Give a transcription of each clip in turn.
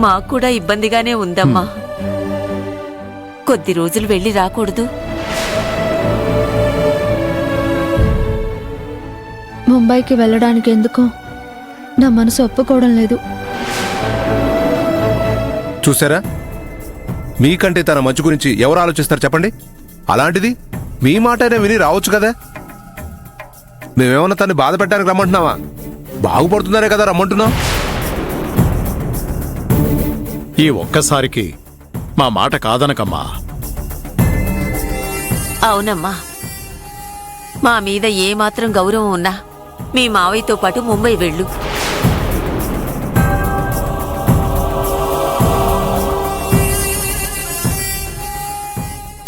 మాకు కూడా ఇబ్బందిగానే ఉందమ్మా. కొద్ది రోజులు వెళ్ళి రాకూడదు? ముంబైకి వెళ్ళడానికి ఎందుకో నా మనసు ఒప్పుకోవడం లేదు. చూసారా, మీకంటే తన మంచి గురించి ఎవరు ఆలోచిస్తారు చెప్పండి? అలాంటిది మీ మాటైనా విని రావచ్చు కదా. మేమేమన్నా తన్ని బాధ పెట్టడానికి రమ్మంటున్నావా? బాగుపడుతున్నారే కదా రమ్మంటున్నాం. ఈ ఒక్కసారికి మా మాట కాదనకమ్మా. అవునమ్మా, మా మీద ఏమాత్రం గౌరవం ఉన్నా మీ మావయ్యతో పాటు ముంబై వెళ్ళు.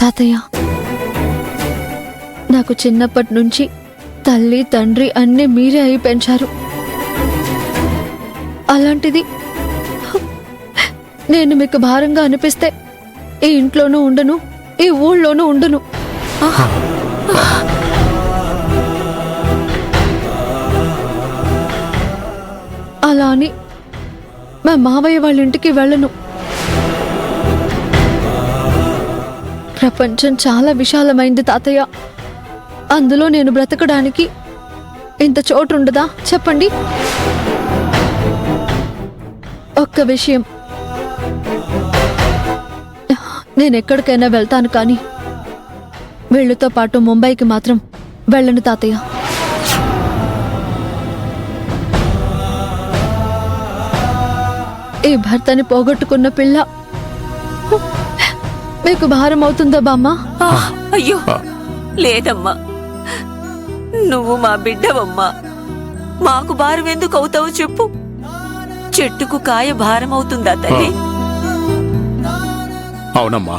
తాతయ్య, నాకు చిన్నప్పటి నుంచి తల్లి తండ్రి అన్నీ మీరే అయి పెంచారు. అలాంటిది నేను మీకు భారంగా అనిపిస్తే ఈ ఇంట్లోనూ ఉండను, ఈ ఊళ్ళోనూ ఉండను. అలా అని మా మావయ్య వాళ్ళ ఇంటికి వెళ్ళను. ప్రపంచం చాలా విశాలమైంది తాతయ్య. అందులో నేను బ్రతకడానికి ఇంత చోటు ఉండదా చెప్పండి? ఒక్క విషయం, నేనెక్కడికైనా వెళ్తాను కానీ వీళ్ళతో పాటు ముంబైకి మాత్రం వెళ్ళను తాతయ్య. ఈ భర్తని పోగొట్టుకున్న పిల్ల మీకు భారం అవుతుందా బామ్మ? అయ్యో లేదమ్మా, నువ్వు మా బిడ్డవమ్మా. మాకు భారం ఎందుకు అవుతావు చెప్పు? చెట్టుకు కాయ భారం అవుతుందా తల్లి? అవునమ్మా.